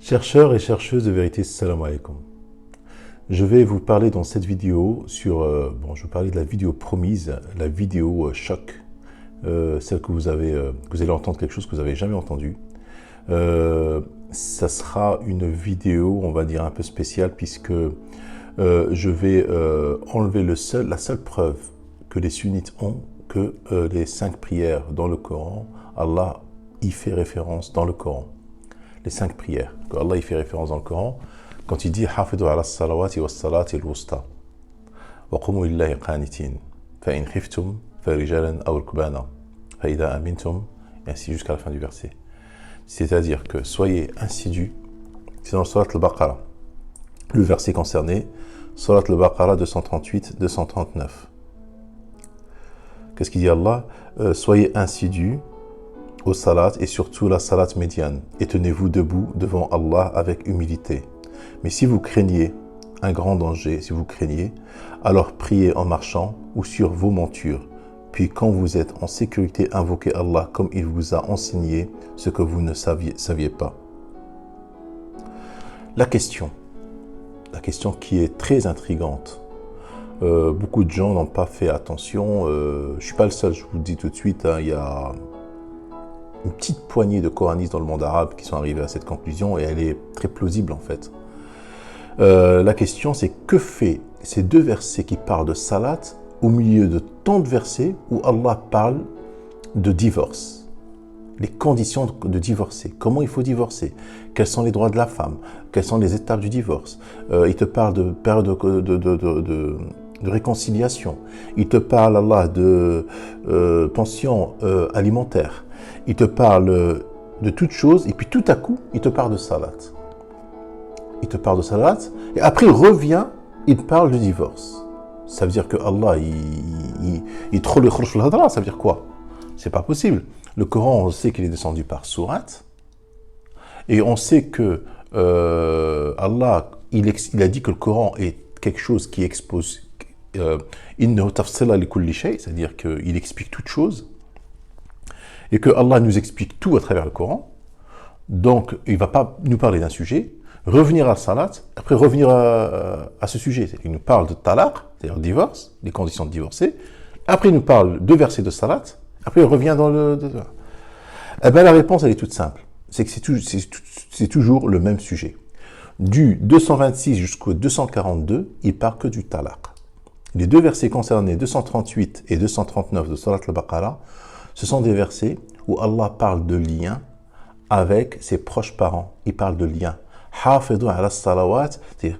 Chercheurs et chercheuses de vérité, salam alaikum. Je vais vous parler dans cette vidéo sur, je vais vous parler de la vidéo promise, la vidéo choc, celle que vous allez entendre quelque chose que vous n'avez jamais entendu. Ça sera une vidéo, on va dire un peu spéciale, puisque je vais enlever la seule preuve que les sunnites ont que les 5 prières dans le Coran, Allah y fait référence dans le Coran. Les 5 prières, que Allah y fait référence dans le Coran, quand il dit « Hafidhu ala salawati wa salati al-wusta wa qumu lillahi qanitin fa in khiftum fa rijalan aw rukbana fa idha amintum » et ainsi jusqu'à la fin du verset. C'est-à-dire que soyez insidus, c'est dans le Surat al-Baqarah, le verset concerné, Surat al-Baqarah 238-239. Qu'est-ce qu'il dit Allah? Soyez insidus au salat et surtout la salat médiane et tenez-vous debout devant Allah avec humilité. Mais si vous craignez un grand danger, si vous craignez, alors priez en marchant ou sur vos montures. Puis quand vous êtes en sécurité, invoquez Allah comme il vous a enseigné ce que vous ne saviez pas. La question qui est très intrigante. Beaucoup de gens n'ont pas fait attention. Je ne suis pas le seul, je vous le dis tout de suite. Il y a une petite poignée de coranistes dans le monde arabe qui sont arrivés à cette conclusion et elle est très plausible en fait. La question c'est que fait ces 2 versets qui parlent de salat au milieu de tant de versets où Allah parle de divorce, les conditions de divorcer, comment il faut divorcer, quels sont les droits de la femme, quelles sont les étapes du divorce. Il te parle de période de réconciliation, il te parle Allah de pension alimentaire, il te parle de toutes choses et puis tout à coup il te parle de salat. Il te parle de salat et après il revient, il te parle de divorce. Ça veut dire que Allah, il troll le khursh al-hadra, ça veut dire quoi? C'est pas possible. Le Coran, on sait qu'il est descendu par sourate, et on sait que Allah, il a dit que le Coran est quelque chose qui expose, innahu tafsila li kulli shay, c'est-à-dire qu'il explique toute chose, et que Allah nous explique tout à travers le Coran. Donc, il ne va pas nous parler d'un sujet, revenir à salat, après revenir à ce sujet. Il nous parle de talaq, c'est-à-dire le divorce, les conditions de divorcer. Après, il nous parle 2 versets de salat. Après, il revient dans le... Eh bien, la réponse, elle est toute simple. C'est que c'est toujours le même sujet. Du 226 jusqu'au 242, il parle que du talaq. Les 2 versets concernés, 238 et 239 de Surat al-Baqarah, ce sont des versets où Allah parle de lien avec ses proches parents. Il parle de lien. Hafidhu ala salawat, c'est-à-dire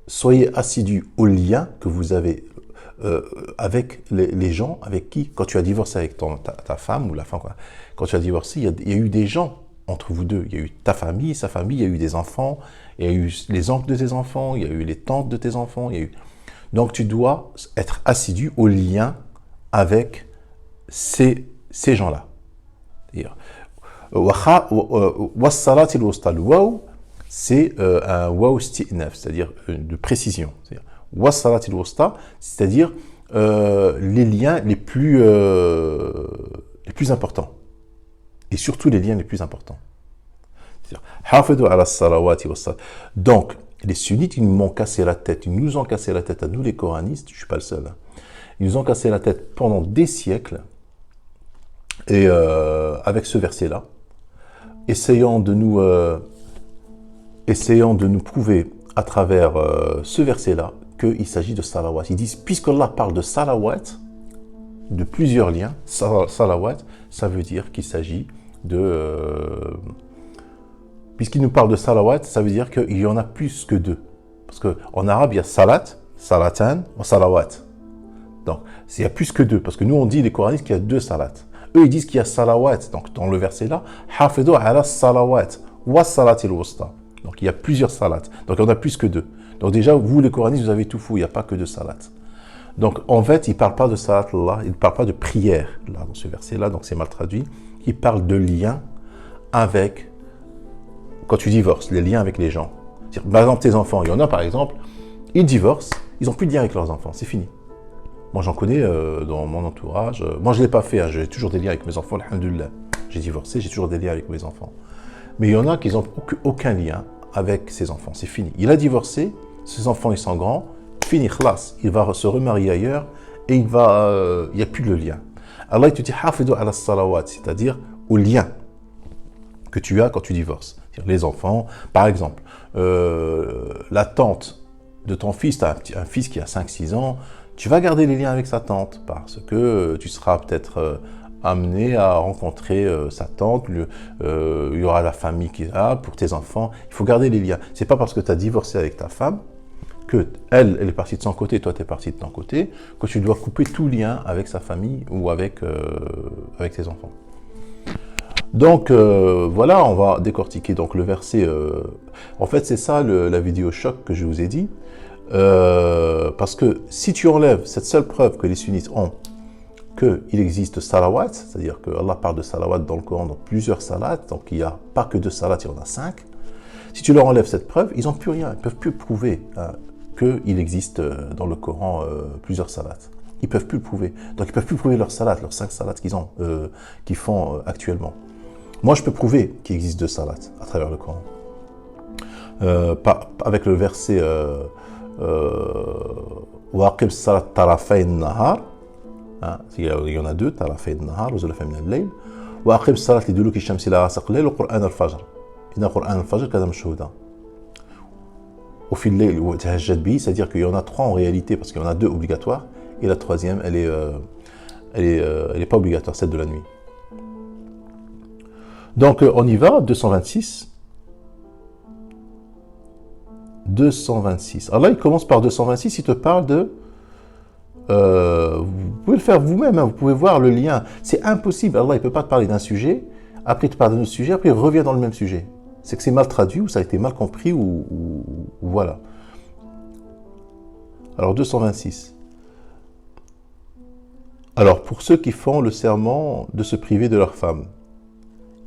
soyez assidus au lien que vous avez avec les gens avec qui, quand tu as divorcé avec ta femme ou la femme, quand tu as divorcé, il y a eu des gens entre vous deux. Il y a eu ta famille, sa famille, il y a eu des enfants, il y a eu les oncles de tes enfants, il y a eu les tantes de tes enfants. Donc tu dois être assidu au lien avec ces gens-là. Wassalat al-wusta, le waw, c'est un waw isti'naf, c'est-à-dire de précision. Wassalat al-wusta, c'est-à-dire les liens les plus importants. Et surtout les liens les plus importants. Hafidhu ala salawati wa salat. Donc, les sunnites, ils nous ont cassé la tête. Ils nous ont cassé la tête à nous, les coranistes. Je ne suis pas le seul. Ils nous ont cassé la tête pendant des siècles. Et avec ce verset-là, essayant de nous prouver à travers ce verset-là qu'il s'agit de salawat. Ils disent, puisqu'Allah parle de salawat, de plusieurs liens, salawat, ça veut dire qu'il s'agit de... puisqu'il nous parle de salawat, ça veut dire qu'il y en a plus que 2. Parce qu'en arabe, il y a salat, salatan, ou salawat. Donc, il y a plus que 2. Parce que nous, on dit, les coranistes, qu'il y a 2 salats. Eux, ils disent qu'il y a salawat. Donc, dans le verset là, hafidhu ala salawat wa salatil wusta. Donc, il y a plusieurs salats. Donc, il y en a plus que 2. Donc, déjà, vous, les coranistes, vous avez tout fou. Il n'y a pas que 2 salats. Donc, en fait, il ne parle pas de salat là. Il ne parle pas de prière là, dans ce verset là. Donc, c'est mal traduit. Il parle de lien avec, quand tu divorces, les liens avec les gens. Par exemple, tes enfants. Il y en a, par exemple, ils divorcent. Ils n'ont plus de lien avec leurs enfants. C'est fini. Moi, j'en connais dans mon entourage. Moi, je ne l'ai pas fait. J'ai toujours des liens avec mes enfants, alhamdoulilah. J'ai divorcé, j'ai toujours des liens avec mes enfants. Mais il y en a qui n'ont aucun lien avec ses enfants. C'est fini. Il a divorcé, ses enfants ils sont grands, fini, khlas. Il va se remarier ailleurs et il n'y a plus de lien. Allah il te dit hafidu ala salawat, c'est-à-dire au lien que tu as quand tu divorces. C'est-à-dire les enfants, par exemple, la tante de ton fils, tu as un fils qui a 5-6 ans, tu vas garder les liens avec sa tante parce que tu seras peut-être amené à rencontrer sa tante, il y aura la famille qui est là pour tes enfants. Il faut garder les liens. C'est pas parce que tu as divorcé avec ta femme que elle est partie de son côté, toi tu es parti de ton côté, que tu dois couper tout lien avec sa famille ou avec tes enfants. Donc voilà, on va décortiquer donc le verset. En fait, c'est ça la vidéo choc que je vous ai dit. Parce que si tu enlèves cette seule preuve que les sunnites ont, qu'il existe salawat, c'est-à-dire que Allah parle de salawat dans le Coran, dans plusieurs salats, donc il n'y a pas que 2 salats, il y en a 5. Si tu leur enlèves cette preuve, ils n'ont plus rien, ils ne peuvent plus prouver qu'il existe dans le Coran plusieurs salats. Ils ne peuvent plus le prouver. Donc ils ne peuvent plus prouver leurs salats, leurs 5 salats qu'ils font actuellement. Moi, je peux prouver qu'il existe 2 salats à travers le Coran. Avec le verset Waqib salat tarafayn nahar, il y en a 2, tarafayn nahar, wa zulafa min al-layl, Waqib salat li duluki shamsi la ghasaq al-layl, wa Qur'an al-fajr. Inna Qur'an al-fajr kana mashhuda. Au fil layl wa tahajjad bi, c'est-à-dire qu'il y en a 3 en réalité, parce qu'il y en a 2 obligatoires, et la 3e, elle est pas obligatoire, celle de la nuit. Donc on y va, 226. 226. Allah, il commence par 226, il te parle de... vous pouvez le faire vous-même, hein, vous pouvez voir le lien. C'est impossible, Allah, il ne peut pas te parler d'un sujet, après il te parle d'un autre sujet, après il revient dans le même sujet. C'est que c'est mal traduit, ou ça a été mal compris, ou voilà. Alors 226. Alors pour ceux qui font le serment de se priver de leur femme,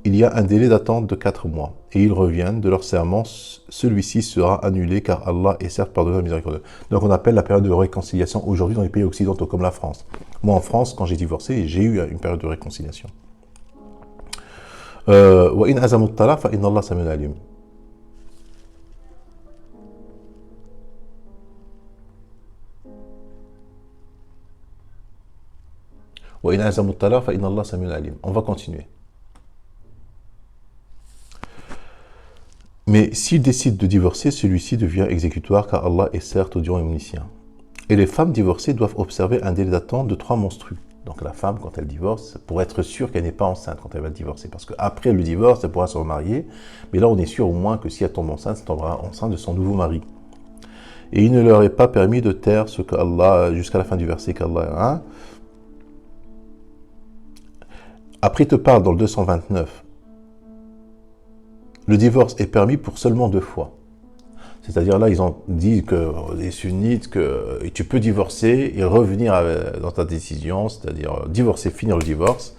il y a un délai d'attente de 4 mois, et ils reviennent de leur serment, celui-ci sera annulé, car Allah est certes pardonneur et miséricordieux. Donc on appelle la période de réconciliation aujourd'hui dans les pays occidentaux, comme la France. Moi en France, quand j'ai divorcé, j'ai eu une période de réconciliation. Wa in azamu at-talaq fa inna Allah samiun alim. Wa in azamu at-talaq fa inna Allah samiun alim. On va continuer. Mais s'il décide de divorcer, celui-ci devient exécutoire car Allah est certes audient et omniscient. Et les femmes divorcées doivent observer un délai d'attente de 3 menstrues. Donc la femme, quand elle divorce, pour être sûre qu'elle n'est pas enceinte quand elle va divorcer. Parce qu'après le divorce, elle pourra se remarier. Mais là, on est sûr au moins que si elle tombe enceinte, elle tombera enceinte de son nouveau mari. Et il ne leur est pas permis de taire ce qu'Allah, jusqu'à la fin du verset qu'Allah a. Après, il te parle dans le 229. Le divorce est permis pour seulement 2 fois. C'est-à-dire là, ils ont dit que les sunnites, que tu peux divorcer et revenir dans ta décision, c'est-à-dire divorcer, finir le divorce,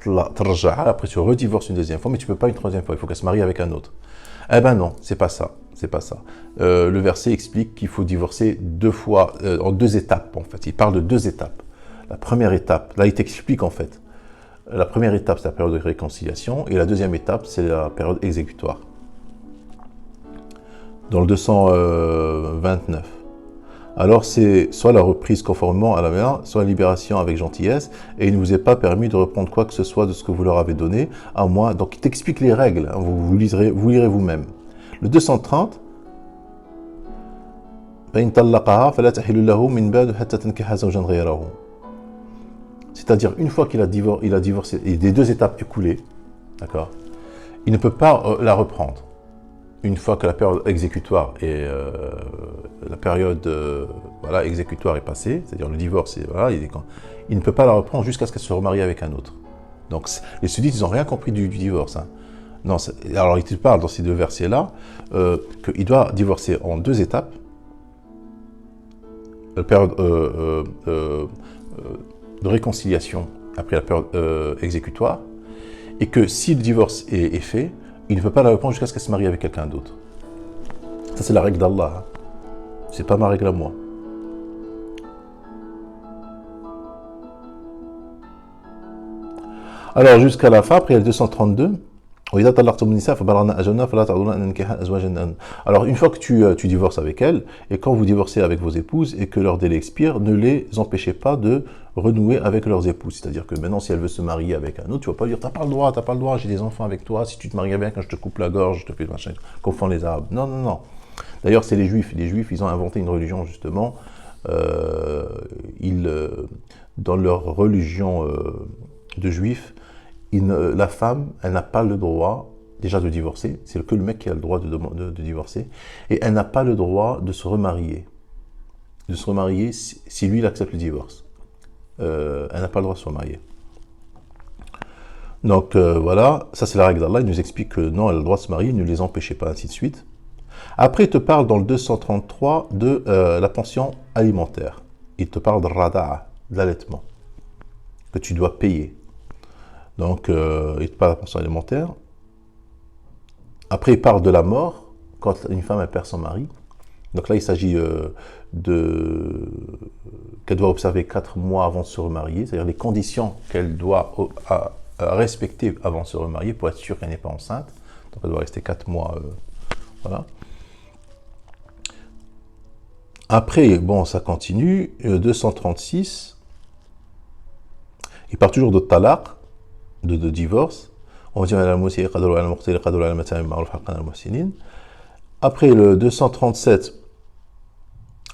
après tu redivorces une deuxième fois, mais tu ne peux pas une troisième fois, il faut qu'elle se marie avec un autre. Eh ben non, c'est pas ça, c'est pas ça. Le verset explique qu'il faut divorcer 2 fois, en 2 étapes en fait. Il parle de 2 étapes. La première étape, là il t'explique en fait. La première étape, c'est la période de réconciliation, et la deuxième étape, c'est la période exécutoire. Dans le 229. Alors c'est soit la reprise conformément à la mère, soit la libération avec gentillesse, et il ne vous est pas permis de reprendre quoi que ce soit de ce que vous leur avez donné, à moins. Donc il t'explique les règles, hein, vous lirez vous-même. Le 230. C'est-à-dire, une fois qu'il a divorcé, et des 2 étapes écoulées, d'accord, il ne peut pas la reprendre. Une fois que la période exécutoire et exécutoire est passée, c'est-à-dire le divorce, il ne peut pas la reprendre jusqu'à ce qu'elle se remarie avec un autre. Donc les sunnites, ils n'ont rien compris du divorce. Hein. Non, alors il te parle dans ces 2 versets-là qu'il doit divorcer en 2 étapes. La période de réconciliation après la période exécutoire, et que si le divorce est fait, il ne peut pas la reprendre jusqu'à ce qu'elle se marie avec quelqu'un d'autre. Ça, c'est la règle d'Allah. Hein. C'est pas ma règle à moi. Alors, jusqu'à la fin, après il y a le 232, Alors, une fois que tu divorces avec elles, et quand vous divorcez avec vos épouses et que leur délai expire, ne les empêchez pas de renouer avec leurs épouses. C'est-à-dire que maintenant, si elle veut se marier avec un autre, tu ne vas pas lui dire, t'as pas le droit, j'ai des enfants avec toi, si tu te maries bien, quand je te coupe la gorge, je te fais le machin, confond les Arabes. Non, non, non. D'ailleurs, c'est les Juifs. Les Juifs, ils ont inventé une religion, justement. Dans leur religion de Juifs, la femme, elle n'a pas le droit déjà de divorcer. C'est que le mec qui a le droit de divorcer. Et elle n'a pas le droit de se remarier. De se remarier si lui, il accepte le divorce. Elle n'a pas le droit de se remarier. Donc voilà, ça c'est la règle d'Allah. Il nous explique que non, elle a le droit de se marier, ne les empêchez pas, ainsi de suite. Après, il te parle dans le 233 de la pension alimentaire. Il te parle de rada'a, de l'allaitement, que tu dois payer. Donc, il te parle de la pension alimentaire. Après, il parle de la mort, quand une femme elle perd son mari. Donc là, il s'agit qu'elle doit observer 4 mois avant de se remarier, c'est-à-dire les conditions qu'elle doit respecter avant de se remarier pour être sûre qu'elle n'est pas enceinte. Donc, elle doit rester 4 mois. Voilà. Après, bon, ça continue. 236. Il part toujours de talaq, de divorce. Après le 237,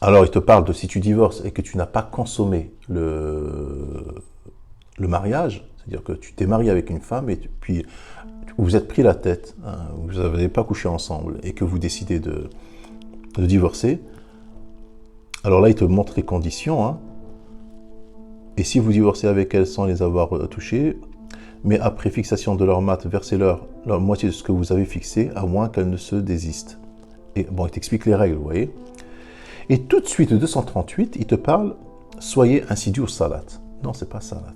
alors il te parle de si tu divorces et que tu n'as pas consommé le mariage, c'est-à-dire que tu t'es marié avec une femme et puis vous vous êtes pris la tête, hein, vous n'avez pas couché ensemble et que vous décidez de divorcer, alors là il te montre les conditions, hein. Et si vous divorcez avec elle sans les avoir touchées, mais après fixation de leur mat, versez-leur la moitié de ce que vous avez fixé, à moins qu'elles ne se désistent. Et bon, il t'explique les règles, vous voyez. Et tout de suite, le 238, il te parle, soyez insidus au salat. Non, c'est pas salat.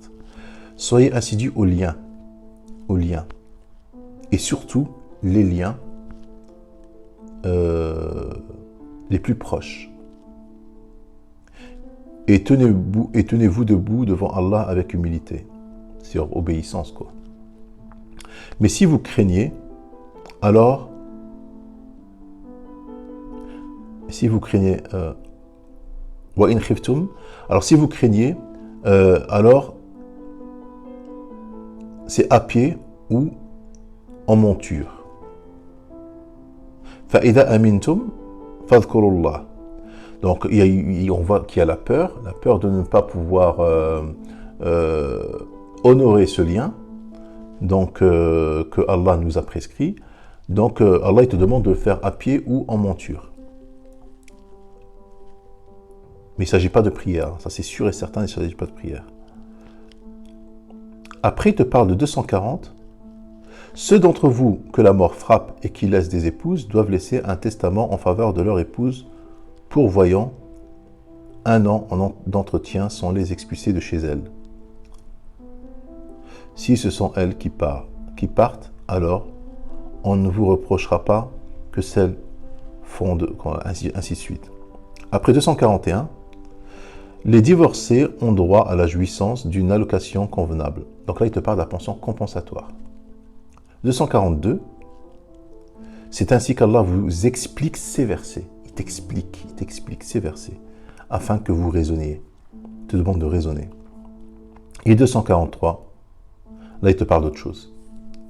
Soyez insidus aux liens. Aux liens. Et surtout, les liens les plus proches. Et tenez-vous debout devant Allah avec humilité. Sur obéissance, quoi. Mais si vous craignez, alors, wa in khiftum, alors si vous craignez, alors c'est à pied ou en monture. Fa idha amintum fadhkurullah. Donc on voit qu'il y a la peur de ne pas pouvoir honorer ce lien, donc que Allah nous a prescrit. Donc Allah il te demande de le faire à pied ou en monture. Mais il ne s'agit pas de prière, ça c'est sûr et certain, il ne s'agit pas de prière. Après il te parle de 240. Ceux d'entre vous que la mort frappe et qui laissent des épouses doivent laisser un testament en faveur de leur épouse, pourvoyant 1 an d'entretien sans les expulser de chez elles. Si ce sont elles qui partent, alors on ne vous reprochera pas que celles font ainsi de suite. Après 241, les divorcés ont droit à la jouissance d'une allocation convenable. Donc là, il te parle de la pension compensatoire. 242, c'est ainsi qu'Allah vous explique ces versets. Il t'explique ces versets afin que vous raisonniez. Il te demande de raisonner. Et 243, là, il te parle d'autre chose.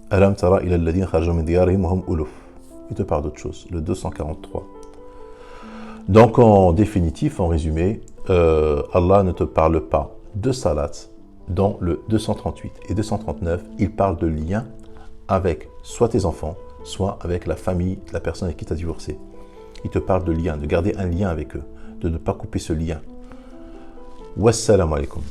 Alam tara ila alladhina kharaju min diyarihim wa hum uluf. Il te parle d'autre chose, le 243. Donc, en définitif, en résumé, Allah ne te parle pas de salat dans le 238 et 239. Il parle de lien avec soit tes enfants, soit avec la famille de la personne avec qui tu as divorcé. Il te parle de lien, de garder un lien avec eux, de ne pas couper ce lien. Wassalamu alaikum.